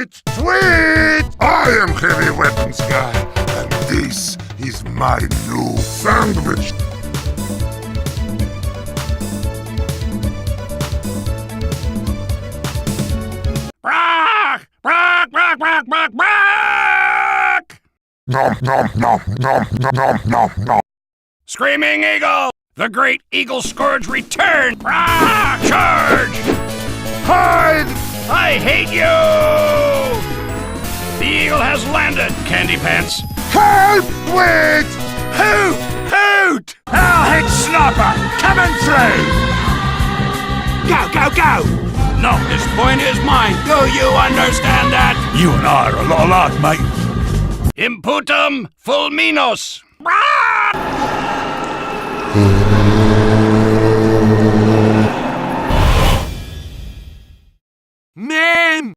Tweet! I am Heavy Weapons Guy, and this is my new sandwich. Brock! Brock! Brock! Brock! Brock! Brock! Nom nom nom nom nom nom nom. Screaming Eagle! The great Eagle Scourge return! Brock! Charge! Hide! I hate you! The eagle has landed, Candy Pants. Help! Wait! Hoot! Hoot! I'll hit Snapper! Coming through! Go, go, go! No, this point is mine. Do you understand that? You and I are a lot alike, mate. Imputum fulminos! Man!